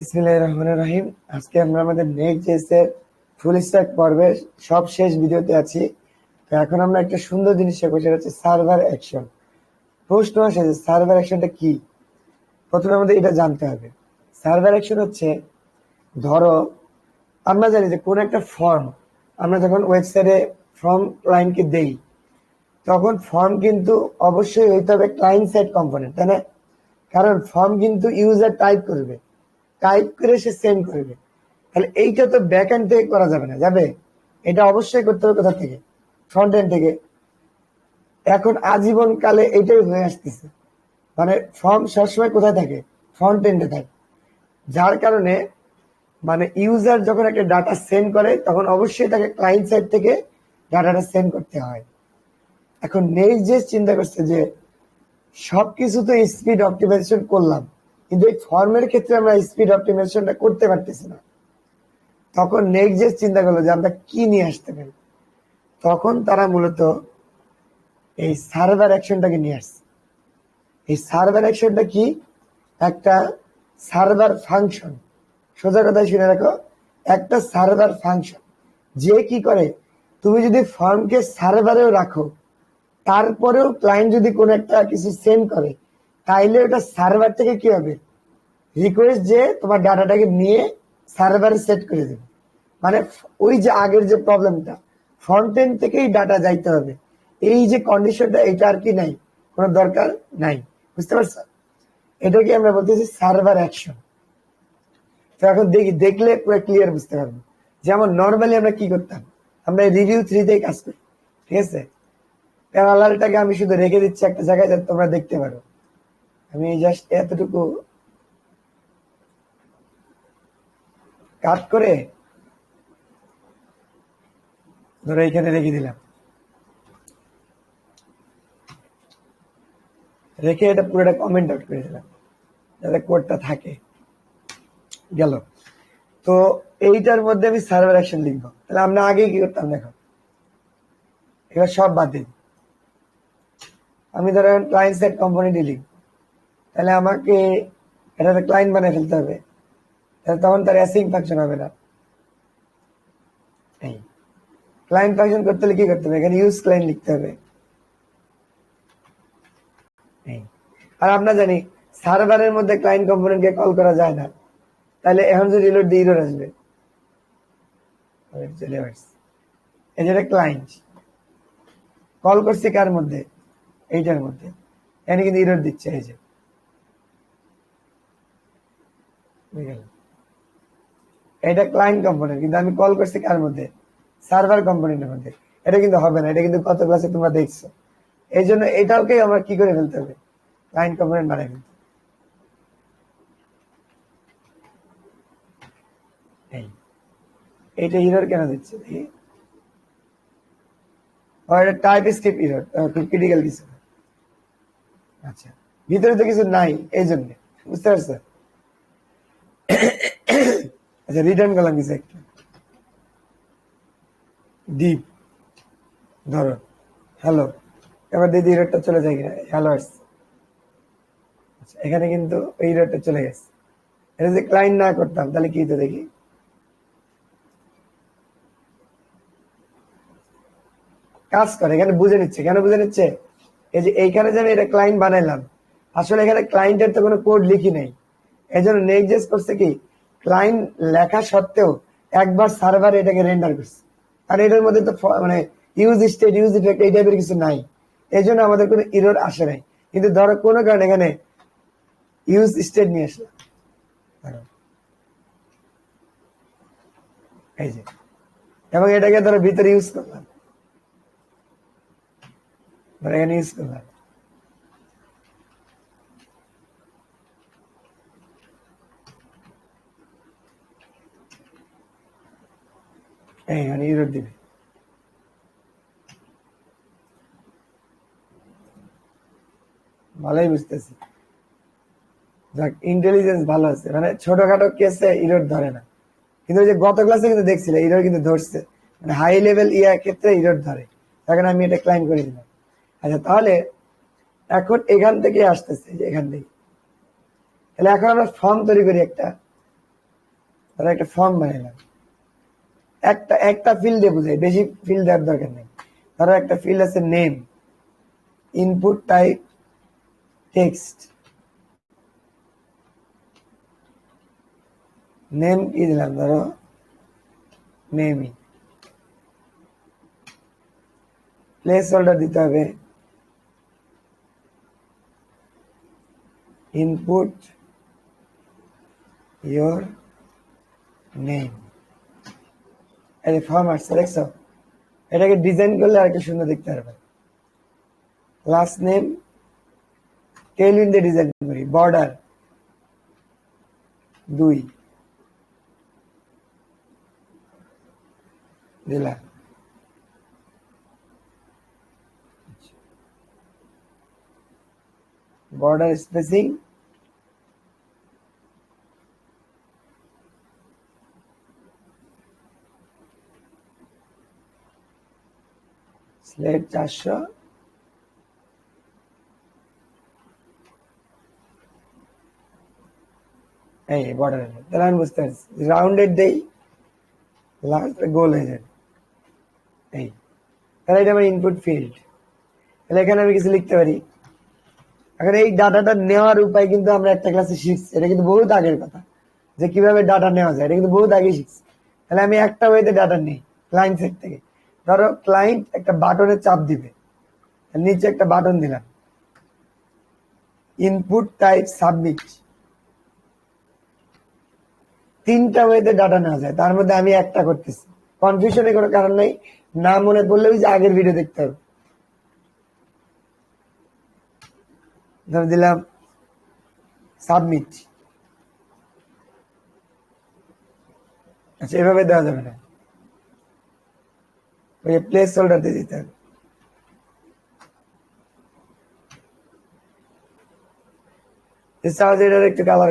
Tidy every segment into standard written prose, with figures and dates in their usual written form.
বিসমিল্লাহির রহমানির রহিম। আজকে আমরা আমাদের নেক্সট এর ফুল স্ট্যাক পর্বের সব শেষ ভিডিওতে আছি। তো এখন আমরা একটা সুন্দর জিনিস শিখবো, সেটা হচ্ছে সার্ভার অ্যাকশন। প্রশ্ন আসে যে সার্ভার অ্যাকশনটা কি। প্রথমে আমাদের এটা জানতে হবে। সার্ভার অ্যাকশন হচ্ছে, ধরো আমরা জানি যে কোন একটা ফর্ম আমরা যখন ওয়েবসাইটে ফর্ম ক্লায়েন্টকে দেই, তখন ফর্ম কিন্তু অবশ্যই হইতে হবে ক্লায়েন্ট সাইড কম্পোনেন্ট, তাই না? কারণ ফর্ম কিন্তু ইউজার টাইপ করবে, টাইপ করে সে সেন্ড করবে। তাহলে এইটা তো ব্যাক এন্ড থেকে করা যাবে না, যাবে? এটা অবশ্যই করতে হবে কোথা থেকে? ফ্রন্ট এন্ড থেকে। এখন আজীবন কালে এটাই হয়ে আসতেছে, মানে ফর্ম সবসময় কোথায় থাকে? ফ্রন্ট এন্ডে থাকে। যার কারণে মানে ইউজার যখন একটা ডাটা সেন্ড করে, তখন অবশ্যই তাকে ক্লায়েন্ট সাইড থেকে ডাটাটা সেন্ড করতে হয়। এখন নেক্সট যে চিন্তা করছে যে সবকিছু তো স্পিড অপটিমাইজেশন করলাম, কিন্তু এই ফর্মের ক্ষেত্রে আমরা স্পিড অপটিমাইজেশনটা করতে পারতেছি না। তখন নেক্সট যে চিন্তা করলো যে আমরা কি নিয়ে আসতে পারি, তখন তারা মূলত এই সার্ভার অ্যাকশনটাকে নিয়ে আসছে। এই সার্ভার অ্যাকশনটা কি? একটা সার্ভার ফাংশন। সোজা কথা শুনে রাখো, একটা সার্ভার ফাংশন যে কি করে, তুমি যদি ফর্মকে সার্ভারেও রাখো, তারপরেও ক্লায়েন্ট যদি কোনো একটা কিছু সেন্ড করে, তাইলে ওটা সার্ভার থেকে কি হবে? রিকোয়েস্ট যে তোমার ডাটাটাকে নিয়ে সার্ভারে সেট করে দেবে। মানে ওই যে আগের যে প্রবলেমটা, ফ্রন্ট এন্ড থেকেই ডাটা যাইতে হবে, এই যে কন্ডিশনটা, এটা আর কি নাই, কোনো দরকার নাই। বুঝতে পারছো? এটাকে আমরা বলতেছি সার্ভার অ্যাকশন। তো এখন দেখলে পুরো ক্লিয়ার বুঝতে পারবো। যেমন নর্মালি আমরা কি করতাম, আমরা রিভিউ 3 কাজ করি, ঠিক আছে? প্যারালালটাকে আমি শুধু রেখে দিচ্ছি একটা জায়গায় যাতে তোমরা দেখতে পারো। আমি জাস্ট এতটুকু কাট করে ধরো এখানে রেখে দিলাম, রেখে এটা পুরোটা কমেন্ট আউট করে দিলাম যাতে কোডটা থাকে। গেল। তো এইটার মধ্যে আমি সার্ভার অ্যাকশন লিখবো। তাহলে আমরা আগে কি করতাম দেখো, এবার সব বাদ দিই। আমি ধরো ক্লায়েন্ট সাইড কম্পোনেন্টই লিখবো, তাহলে আমাকে এটাতে ক্লায়েন্ট বানিয়ে ফেলতে হবে। তাহলে তখন তার অ্যাসিং ফাংশন হবে না। এই ক্লায়েন্ট ফাংশন করতে হলে কি করতে হবে? এখানে ইউজ ক্লায়েন্ট লিখতে হবে। আর আমরা জানি সার্ভারের মধ্যে ক্লায়েন্ট কম্পোনেন্টকে কল করা যায় না। তাহলে এখন যদি রিলোড দিয়ে ইরর আসবে, চলে আসছে। এই যে ক্লায়েন্ট কল করছে কার মধ্যে? এইটার মধ্যে। এখানে কিন্তু ইরর দিচ্ছে, এই যে এটা ক্লায়েন্ট কম্পোনেন্ট, কিন্তু আমি কল করছি কার মধ্যে? সার্ভার কম্পোনেন্টের মধ্যে। এটা কিন্তু হবে না, এটা কিন্তু কত ক্লাসে তোমরা দেখছো। এই জন্য এটাকে আমরা কি করে ফেলতে হবে? ক্লায়েন্ট কম্পোনেন্ট বানাই ফেলতে। এইটা ইরর কেন দিচ্ছে দেখি। টাইপ স্ক্রিপ্ট ইরর, খুব ক্রিটিক্যাল কিছু। আচ্ছা, ভিতরে তো কিছু নাই, এই জন্য। বুঝতে পারছো? আচ্ছা, রিটার্ন করলাম কিছু একটা ডিপ, ধরো হ্যালো। এবার দিদি ইররটা চলে যায় কিনা, হ্যালো আসছে। আচ্ছা, এখানে কিন্তু এই ইররটা চলে গেছে। এটা যদি ক্লায়েন্ট না করতাম তাহলে কি হতো দেখি। কাজ করে, এখানে বুঝে নিচ্ছে। কেন বুঝে নিচ্ছে? এই যে এইখানে যে আমি এটা ক্লায়েন্ট বানাইলাম, আসলে এখানে ক্লায়েন্টের তো কোনো কোড লিখি নাই। এই জন্য নেক্সট করছে কি, ক্লায়েন্ট লেখা সত্ত্বেও একবার সার্ভার এটাকে রেন্ডার করছে। আর এটার মধ্যে তো মানে ইউজ স্টেট, ইউজ ইফেক্ট এই টাইপের কিছু নাই। এই জন্য আমাদের কোনো ইরর আসে নাই। কিন্তু ধরো কোনো কারণে এখানে ইউজ স্টেট নিয়ে আসলাম, এই যে, এবং এটাকে ধরো ভিতরে ইউজ করলাম, ধরো এখানে ইউজ করলাম। এইখানে ইরর দিবে। ভালোই বুঝতেছি, যাক ইন্টেলিজেন্স ভালো আছে, মানে ছোটখাটো কেসে ইরর ধরে না। কিন্তু ওই যে গত ক্লাসে কিন্তু দেখছিলে ইরর কিন্তু ধরছে, মানে হাই লেভেল ইয়ার ক্ষেত্রে ইরর ধরে। এখন আমি এটা ক্লাইম করে দিলাম। আচ্ছা, তাহলে এখন এখান থেকে আসতেছে, যে এখান থেকে। তাহলে এখন আমরা ফর্ম তৈরি করি একটা, ধরো একটা ফর্ম বানাইলাম, একটা একটা ফিল্ডে বুঝাই, বেশি ফিল্ড দেওয়ার দরকার নেই। ধরো একটা ফিল্ড আছে name, input type text, name কি দিলাম, ধরো নেমই, প্লেস হোল্ডার দিতে হবে, ইনপুট ইয়োর নেম। এই ফর্ম আসছে দেখছো, এটাকে ডিজাইন করলে আর একটু সুন্দর দেখতে পারবে। লাস্ট নেম টেল উইন্ডে ডিজাইন করি, বর্ডার 2 দিলা, বর্ডার স্পেসিং স্লেট 400, এই বর্ডার। তাহলে আমি বুঝতে পারছি, রাউন্ডেড দেই, লাস্ট গোল হয়ে যাবে। এই তাহলে এটা আমার ইনপুট ফিল্ড। তাহলে এখানে আমি কিছু লিখতে পারি। এখন এই ডাটাটা নেওয়ার উপায় কিন্তু আমরা একটা ক্লাসে শিখছি, এটা কিন্তু বহুত আগের কথা, যে কিভাবে ডাটা নেওয়া যায়, এটা কিন্তু বহুত আগে শিখছি। তাহলে আমি একটা ওয়েতে ডাটা নেই ক্লায়েন্ট সাইড থেকে। ধরো ক্লায়েন্ট একটা বাটনে চাপ দিবে, নিচে একটা বাটন দিলাম, ইনপুট টাইপ সাবমিট। 3টা ওয়েতে ডাটা নেওয়া যায়, তার মধ্যে আমি একটা করতেছি। কনফিউশনের কোনো কারণ নাই, না মনে পড়লে ওই যে আগের ভিডিও দেখতে হবে। ধরে দিলাম সাবমিট। আচ্ছা, এভাবে দেওয়া যাবে না, ওই প্লেস হোল্ডার দিয়ে দিতে হবে। এটার একটু কালার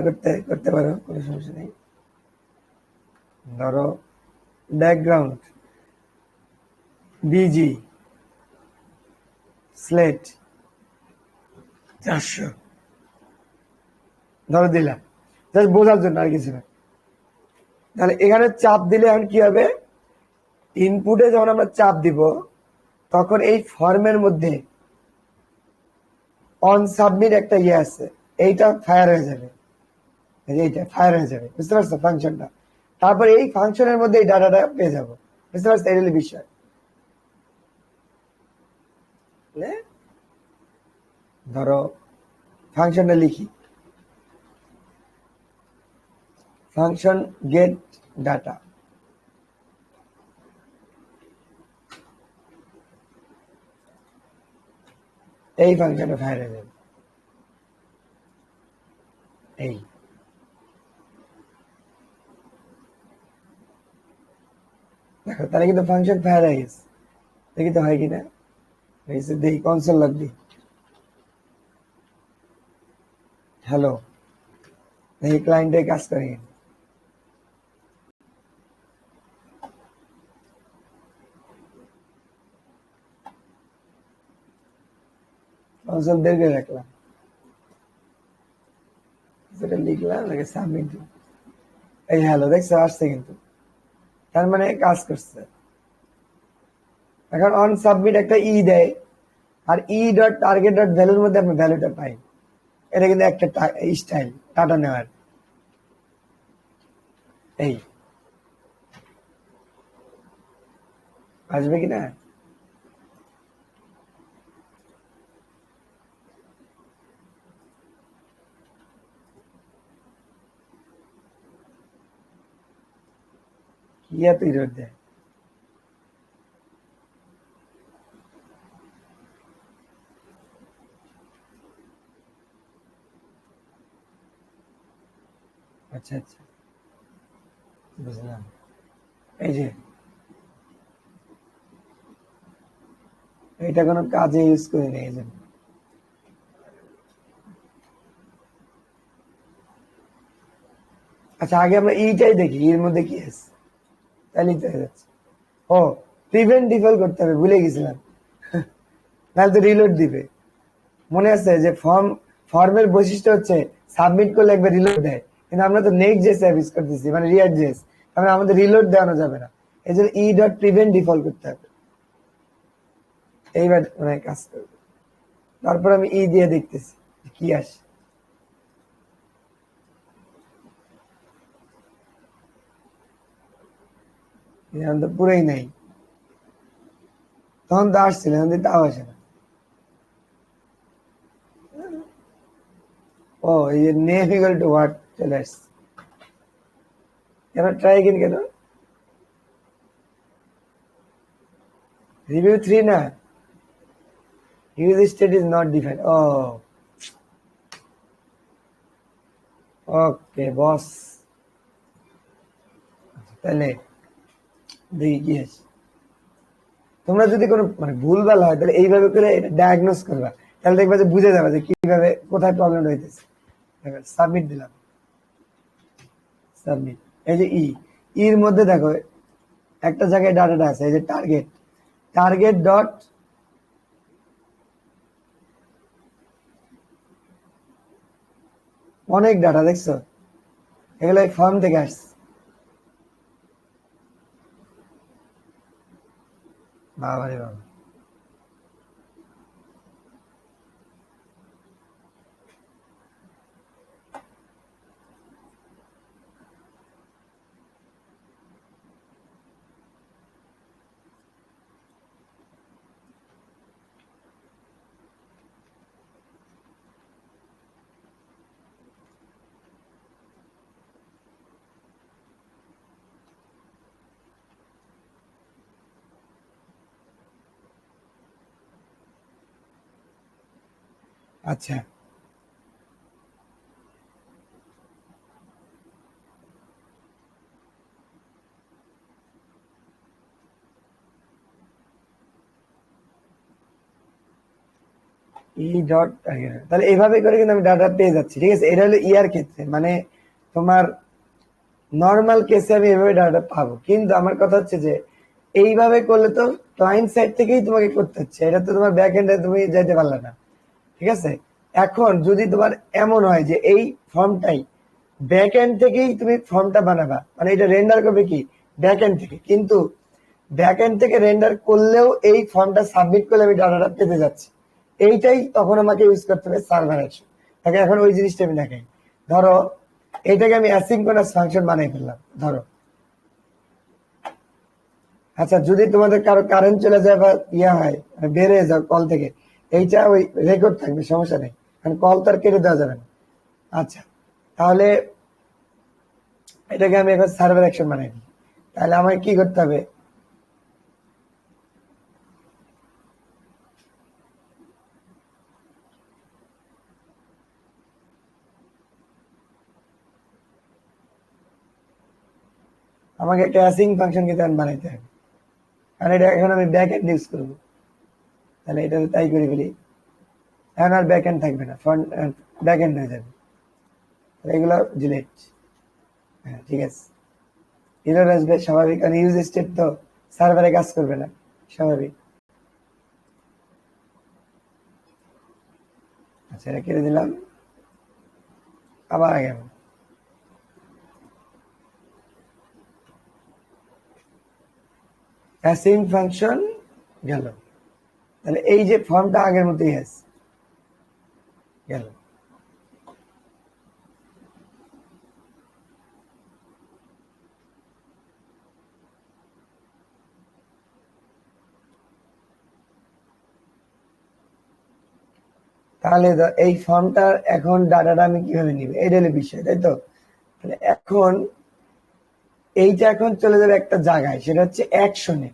করতে পারো, কোনো সমস্যা নেই। ধরো ব্যাকগ্রাউন্ড বিজি স্লেট 400 ধরো দিলাম, জাস্ট বোঝার জন্য, আর কিছু না। তাহলে এখানে চাপ দিলে এখন কি হবে, ইনপুটে যখন আমরা চাপ দিব তখন এই ফর্মের মধ্যে অন সাবমিট একটা ইয়ে আছে, এইটা ফায়ার হয়ে যাবে, এইটা ফায়ার হয়ে যাবে, বুঝতে পারছো ফাংশনটা। তারপর এই ফাংশনের মধ্যে এই ডাটাটা পেয়ে যাবো, বুঝতে পারছো, এই হলো বিষয়। ধরো ফাংশনটা লিখি, ফাংশন গেট ডাটা, এই ফাংশনটা ফায়ার হয়ে যাবে। এই দেখো, তাহলে কিন্তু ফাংশন ফায়ার হয়ে গেছে। দেখি তো হয় কিনা, দেখি কনসোল লাগবে। হ্যালো, দেখি ক্লায়েন্টের কাজ করে কিনা। কনসোল বের করে রাখলাম, যেটা লিখলাম নাকি সাবমিট দিলাম, এই হ্যালো দেখছো আসছে কিন্তু, তার মানে কাজ করছে। এখন অন সাবমিট একটা ই দেয়, আর ই ডট টার্গেট ডট ভ্যালুর মধ্যে আমরা ভ্যালুটা পাই। এটা কিন্তু একটা স্টাইল ডাটা নেওয়ার। এই আসবে কিনা, কি এত ইরোড দেয়। আচ্ছা আচ্ছা, বুঝলাম। এই যে এটা কোনো কাজে ইউজ করি না, এই জন্য। আচ্ছা, আগে আমরা ইটাই দেখি, এর মধ্যে কি আছে, তাহলেই তো হয়ে যাচ্ছে। ও, প্রিভেন্ট ডিফল করতে হবে, ভুলে গেছিলাম, নাহলে তো রিলোড দিবে। মনে আছে যে ফর্মের বৈশিষ্ট্য হচ্ছে সাবমিট করলে একবার রিলোড দেয়, কিন্তু আমরা তো নেক্সট জেস অ্যাপ ইউজ করতেছি, মানে রিয়াক্ট জেস, তাহলে আমাদের রিলোড দেওয়ানো যাবে না। এই জন্য ই ডট প্রিভেন্ট ডিফল্ট করতে হবে, এইবার মানে কাজ করবে। তারপর আমি ই দিয়ে দেখতেছি কি আসে। এখন তো পুরোই নাই, তখন তো আসছিল, এখন তো তাও আসে না। ও এই যে নেম ইকুয়াল টু হোয়াট চলে আসছে। কেন ট্রাই এগেন কেন? রিভিউ 3 না, use state is not defined. Oh, okay boss, তাহলে দেখি কি আছে। তোমরা যদি কোনো মানে ভুলভাল হয় তাহলে এইভাবে করে এটা ডায়াগনোস করবা, তাহলে দেখবা যে বুঝে যাবে যে কিভাবে কোথায় প্রবলেম হইতেছে। সাবমিট দিলাম, সাবমিট। এই যে এর মধ্যে দেখো একটা জায়গায় ডাটাটা আছে, এই যে টার্গেট, টার্গেট ডট অনেক ডাটা দেখছো, এগুলো ফর্ম থেকে আসছে। বাবা রে বাবা, আচ্ছা ডট টার্গেট, তাহলে এইভাবে করে কিন্তু আমি ডাটা পেয়ে যাচ্ছি। ঠিক আছে, এটা হলো ইয়ার ক্ষেত্রে, মানে তোমার নর্মাল কেসে আমি এভাবে ডাটা পাবো। কিন্তু আমার কথা হচ্ছে যে এইভাবে করলে তো ক্লায়েন্ট সাইড থেকেই তোমাকে করতে হচ্ছে, এটা তো তোমার ব্যাক এন্ডে তুমি যাইতে পারলে না। ঠিক আছে, এখন যদি তোমার এমন হয় যে এই ফর্মটাই ব্যাক এন্ড থেকেই তুমি ফর্মটা বানাবা, মানে এটা রেন্ডার করবে কি ব্যাক এন্ড থেকে, কিন্তু ব্যাক এন্ড থেকে রেন্ডার করলেও এই ফর্মটা সাবমিট করলে আমি ডাটাটা পেতে যাচ্ছি, এইটাই তখন আমাকে ইউজ করতে হবে সার্ভার অ্যাকশন। তাকে এখন ওই জিনিসটা আমি দেখাই। ধরো এটাকে আমি অ্যাসিঙ্ক্রোনাস ফাংশন বানাই ফেললাম ধরো। আচ্ছা যদি তোমাদের কারো কারেন্ট চলে যায় বা ইয়া হয় মানে বের হয়ে যাও কল থেকে, এইটা ওই রেকর্ড থাকবে, সমস্যা নেই, কারণ কল তো আর কেটে দেওয়া যাবে না। আচ্ছা তাহলে এটাকে আমি এখন সার্ভার অ্যাকশন বানাই দিই। তাহলে আমাকে কি করতে হবে, আমাকে একটা অ্যাসিং ফাংশন কিন্তু বানাইতে হবে, কারণ এটা এখন আমি ব্যাক এন্ড ইউজ করবো। তাহলে এটা তাই করে ফেলি, এখন আর ব্যাক এন্ড থাকবে না, ফ্রন্ট ব্যাক এন্ড হয়ে যাবে। এগুলো ডিলেট, হ্যাঁ ঠিক আছে, এরর আসবে স্বাভাবিক, কারণ ইউজ স্টেট তো সার্ভারে কাজ করবে না, স্বাভাবিক। আচ্ছা এটা কেটে দিলাম, আবার আগে অ্যাসিং ফাংশন গেল, তাহলে এই যে ফর্মটা আগের মতোই আছে গেল। তাহলে এই ফর্মটার এখন ডাটাটা আমি কিভাবে নিব, এটা হলো বিষয়, তাই তো। তাহলে এখন এইটা এখন চলে যাবে একটা জায়গায়, সেটা হচ্ছে অ্যাকশনে।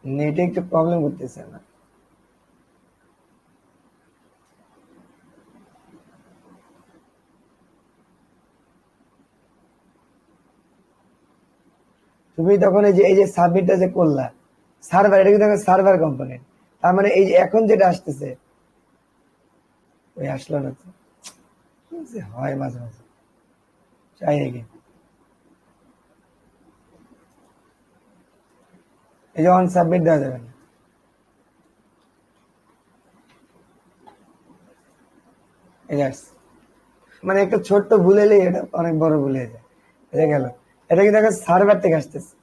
নেটে একটু প্রবলেম করতেছে না, তুমি তখন এই যে সাবমিটটা যে করলা সার্ভার, এটা কিন্তু সার্ভার কম্পোনেন্ট, তার মানে এই যে এখন যেটা আসতেছে ওই আসলো না তো, কি যে হয় মাঝে মাঝে, চাই আগে এই যে অন সাবমিট দেওয়া যাবে না। এই আসছে। মানে একটা ছোট্ট ভুল এলে এটা অনেক বড় ভুল হয়ে যায়। এটা গেল, এটা কিন্তু এখন সার্ভার থেকে আসতেছে।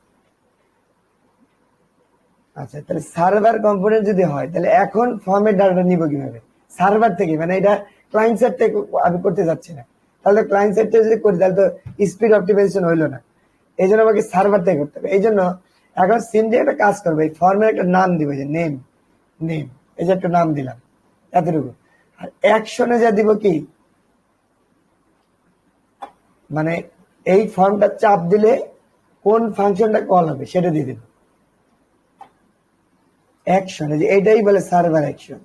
আচ্ছা, তাহলে সার্ভার কম্পোনেন্ট যদি হয় তাহলে এখন ফর্মের ডাটাটা নিব কিভাবে? সার্ভার থেকে, মানে এটা ক্লায়েন্ট সাইড থেকে আমি করতে যাচ্ছি না। তাহলে ক্লায়েন্ট সাইড থেকে যদি করি তাহলে তো স্পিড অপটিমাইজেশন হইলো না। এই জন্য আমাকে সার্ভার থেকে করতে হবে। এই জন্য এখন সিনডি একটা কাজ করবে, এই ফর্মের একটা নাম দিবে, যে নেম, নেম, এই যে একটা নাম দিলাম এতটুকু। আর অ্যাকশনে যা দিব কি, মানে এই ফর্মটা চাপ দিলে কোন ফাংশনটা কল হবে সেটা দিয়ে দিব অ্যাকশন। যে এটাই বলে সার্ভার অ্যাকশন।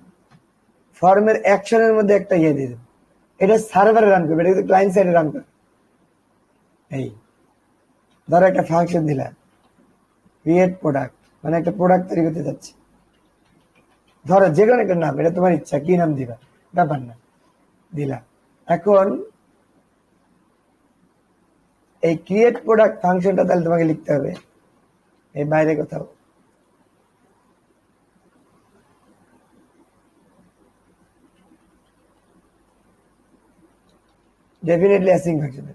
ফর্মের অ্যাকশনের মধ্যে একটা ইয়ে দিয়ে দেবে, এটা সার্ভারে রান করবে, এটা কিন্তু ক্লায়েন্ট সাইডে রান করবে। এই ধরো একটা ফাংশন দিলাম ক্রিয়েট প্রোডাক্ট, মানে একটা প্রোডাক্ট তৈরি করতে যাচ্ছে, ধরো যে কোনো একটা নাম, এটা তোমার ইচ্ছা কি নাম দিবা, ব্যাপার না, দিলাম। এখন এই ক্রিয়েট প্রোডাক্ট ফাংশনটা তাহলে তোমাকে লিখতে হবে এই বাইরে কোথাও। Definitely async function.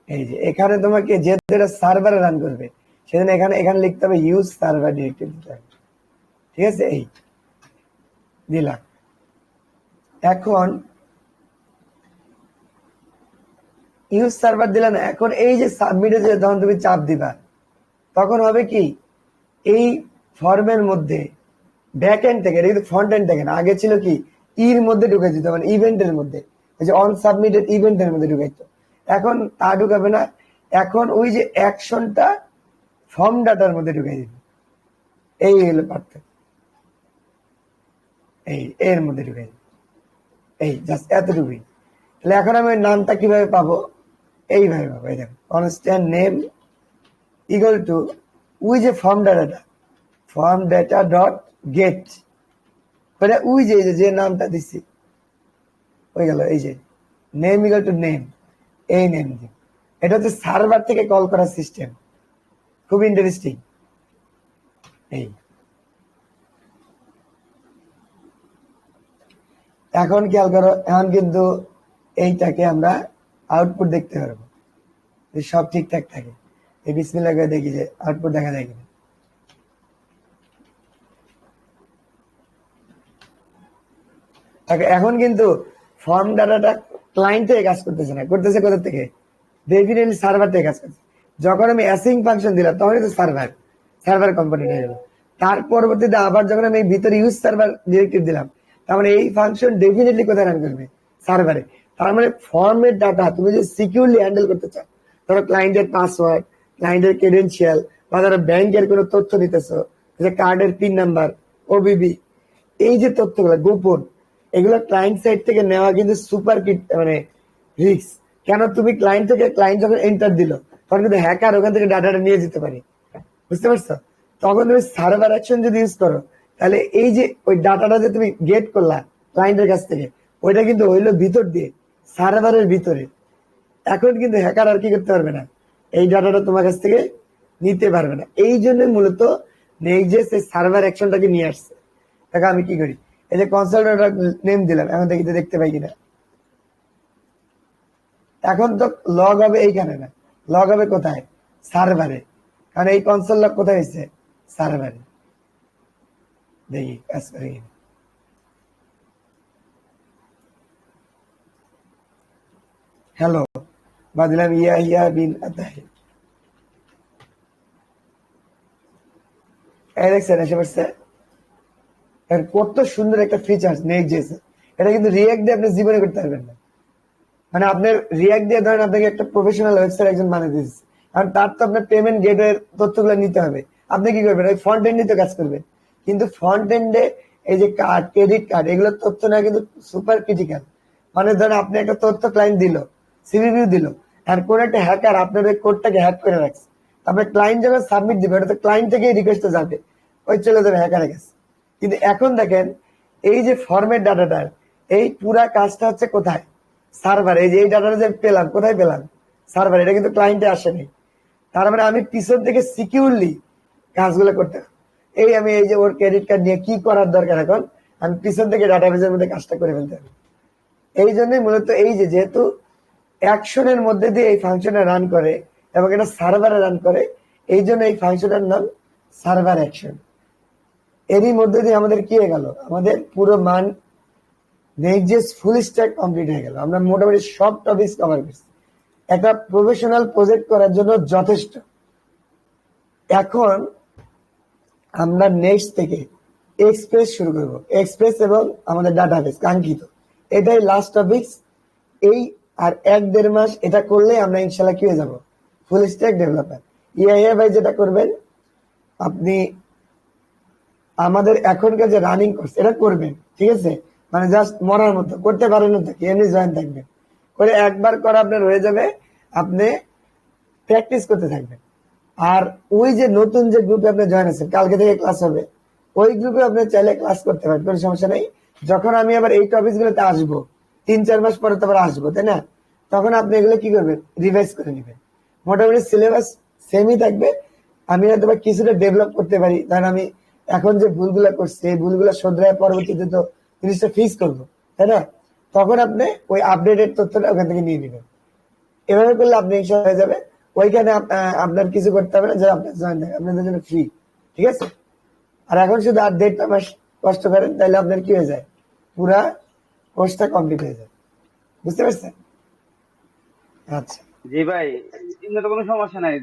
এই যে এখানে তোমাকে যেহেতু এটা সার্ভারে রান করবে সেজন্য এখানে এখানে লিখতে হবে ইউজ সার্ভার ডিরেক্টরি দিতে হবে। ঠিক আছে, এই দিলাম। এখন ইউজ সার্ভার দিলাম, এখন এই যে সাবমিটে যে যখন তুমি চাপ দিবা তখন হবে কি, এই ফর্মের মধ্যে ব্যাক এন্ড থেকে, এটা কিন্তু ফ্রন্ট এন্ড থেকে না, আগে ছিল কি ইর মধ্যে ঢুকে দিত, মানে ইভেন্টের মধ্যে, এই যে অন সাবমিটেড ইভেন্টের মধ্যে ঢুকাইতো। এখন তা ঢুকাবে না, এখন ওই যে অ্যাকশনটা ফর্ম ডাটার মধ্যে ঢুকাই দিবে। এই হলো পার্থক্য, এই এর মধ্যে ঢুকাই দিবে, এই জাস্ট এতটুকুই। তাহলে এখন আমি ওই নামটা কিভাবে পাবো, এইভাবে পাবো। এই দেখো কনস্ট্যান্ট নেম ইকুয়াল টু ওই যে ফর্ম ডাটাটা, ফর্ম ডাটা ডট গেট, মানে ওই যে নামটা দিচ্ছি হয়ে গেল। এই যে নেম ইকুয়াল টু নেম, এই নেম দিই। এটা হচ্ছে সার্ভার থেকে কল করার সিস্টেম, খুব ইন্টারেস্টিং। এই এখন খেয়াল করো, এখন কিন্তু এইটাকে আমরা আউটপুট দেখতে পারবো যে সব ঠিকঠাক থাকে। এই বিসমিল্লাহ করে দেখি যে আউটপুট দেখা যায় কিনা। এখন কিন্তু ফর্ম ডাটাটা ক্লায়েন্ট থেকে কাজ করতেছে না, করতেছে কোথা থেকে, ডেফিনেটলি সার্ভার থেকে কাজ করছে। যখন আমি অ্যাসিং ফাংশন দিলাম তখনই তো সার্ভার, সার্ভার কম্পোনেন্ট হয়ে গেল। তার পরবর্তীতে আবার যখন আমি ভিতরে ইউজ সার্ভার ডিরেক্টিভ দিলাম, তার মানে এই ফাংশন ডেফিনেটলি কোথায় রান করবে, সার্ভারে। তার মানে ফর্মের ডাটা তুমি যদি সিকিউরলি হ্যান্ডেল করতে চাও, ধরো ক্লায়েন্টের পাসওয়ার্ড, ক্লায়েন্টের ক্রেডেনশিয়াল, বা ধরো ব্যাংকের কোনো তথ্য দিতেছো, যে কার্ডের পিন নাম্বার, ওবিবি, এই যে তথ্যগুলো গোপন, এগুলো ক্লায়েন্ট সাইড থেকে নেওয়া কিন্তু সুপার মানে রিস্ক। কেন, তুমি ক্লায়েন্ট থেকে, ক্লায়েন্ট যখন এন্টার দিল তখন কিন্তু হ্যাকার ওখান থেকে ডাটাটা নিয়ে যেতে পারে, বুঝতে পারছো? তখন তুমি সার্ভার অ্যাকশন যদি ইউজ করো তাহলে এই যে ওই ডাটাটা যে তুমি গেট করলা ক্লায়েন্টের কাছ থেকে, ওইটা কিন্তু হইলো ভিতর দিয়ে সার্ভারের ভিতরে। এখন কিন্তু হ্যাকার আর কি করতে পারবে না, এই ডাটাটা তোমার কাছ থেকে নিতে পারবে না। এই জন্য মূলত নেক্সট এই সার্ভার অ্যাকশনটাকে নিয়ে আসছে। দেখো আমি কি করি, এই যে কনসালটেন্ট নেম দিলাম, এখন দেখতে পাই কিনা। এখন তো লগ হবে এইখানে না, লগ হবে কোথায়, সার্ভারে, কারণ এই কনসোল লগ কোথায় হয়েছে, সার্ভারে। দেখি কাজ করে কিনা। হ্যালো বা দিলাম ইয়া ইয়া বিন আতাহি, এই দেখছেন এসে পড়ছে। কত সুন্দর একটা ফিচার্স নেক্সট, এটা কিন্তু রিয়াক্ট দিয়ে আপনি জীবনে করতে পারবেন না। মানে আপনার রিয়াক্ট দিয়ে ধরেন আপনাকে একটা প্রফেশনাল ওয়েবসাইট একজন বানিয়ে দিচ্ছে, কারণ তার তো আপনার পেমেন্ট গেটওয়ের তথ্যগুলো নিতে হবে। আপনি কি করবেন, ওই ফ্রন্ট এন্ডে তো কাজ করবেন, কিন্তু ফ্রন্ট এন্ডে এই যে কার্ড, ক্রেডিট কার্ড, এগুলোর তথ্য না কিন্তু সুপার ক্রিটিক্যাল। মানে ধরেন আপনি একটা তথ্য ক্লায়েন্ট দিল, সিভিভিউ দিল, আর কোন একটা হ্যাকার আপনার ওই কোডটাকে হ্যাক করে রাখছে, আপনার ক্লায়েন্ট যখন সাবমিট দিবে ওটা তো ক্লায়েন্ট থেকেই রিকোয়েস্ট যাবে, ওই চলে যাবে হ্যাকারের কাছে। কিন্তু এখন দেখেন এই যে ফর্মেট ডাটাটার এই পুরা কাজটা হচ্ছে কোথায়, সার্ভার। এই যে এই ডাটাটা যে পেলাম কোথায় পেলাম, সার্ভার। এটা কিন্তু ক্লায়েন্টে আসেনি। তার মানে আমি পিছন থেকে সিকিউরলি কাজগুলো করতে হবে। আমি এই যে ওর ক্রেডিট কার্ড নিয়ে কি করার দরকার, এখন আমি পিছন থেকে ডাটাবেজের মধ্যে কাজটা করে ফেলতে হবে। এই জন্যই মূলত এই যে যেহেতু অ্যাকশনের মধ্যে দিয়ে এই ফাংশনে রান করে এবং এটা সার্ভারে রান করে, এই জন্য এই ফাংশনের নাম সার্ভার অ্যাকশন। এরই মধ্যে দিয়ে আমাদের কি হয়ে গেল, আমাদের পুরো মান নেক্সট ফুল স্ট্যাক কমপ্লিট হয়ে গেল। আমরা মোটামুটি সব টপিক কভার করছি, একটা প্রফেশনাল প্রজেক্ট করার জন্য যথেষ্ট। এখন আমরা নেক্সট থেকে এক্সপ্রেস শুরু করব, এক্সপ্রেস এবং আমাদের ডাটাবেস কাঙ্ক্ষিত, এটাই লাস্ট টপিকস। এই আর 1-1.5 মাস এটা করলে আমরা ইনশাল্লাহ কি হয়ে যাবো, ফুল স্ট্যাক ডেভেলপার। ইআইএ ভাই যেটা করবেন, আপনি আমাদের এখনকার যে রানিং কোর্স এটা করবেন, ঠিক আছে? মানে জাস্ট মরার মতো করতে পারেন না, কি এমনি জয়েন থাকবেন করে, একবার করা আপনার হয়ে যাবে, আপনি প্র্যাকটিস করতে থাকবেন। আর ওই যে নতুন যে গ্রুপে আপনি জয়েন আছেন, কালকে থেকে ক্লাস হবে, ওই গ্রুপে আপনি চাইলে ক্লাস করতে পারেন, কোনো সমস্যা নেই। যখন আমি আবার এই টপিক গুলোতে আসবো 3-4 মাস পরে তো আবার আসবো, তাই না? তখন আপনি এগুলো কি করবেন, রিভাইজ করে নেবেন। মোটামুটি সিলেবাস সেমই থাকবে, আমি হয়তো বা কিছুটা ডেভেলপ করতে পারি, কারণ আমি এখন যে ভুলগুলা করছি এই ভুলগুলা শোধরায় পরবর্তীতে তো জিনিসটা ফিক্স করবো, তাই না? তখন আপনি ওই আপডেটেড তথ্যটা ওখান থেকে নিয়ে নেবেন। এভাবে করলে আপনি ইনশাল্লাহ হয়ে যাবে। ওইখানে আপনার কিছু করতে হবে না, যারা আপনার জয়েন থাকে আপনাদের জন্য ফ্রি, ঠিক আছে? আর এখন শুধু আর 1.5টা মাস কষ্ট করেন, তাহলে আপনার কি হয়ে যায়, পুরা কোর্সটা কমপ্লিট হয়ে যায়। বুঝতে পারছেন? আচ্ছা, জি ভাই, এমনি তো কোনো সমস্যা নাই।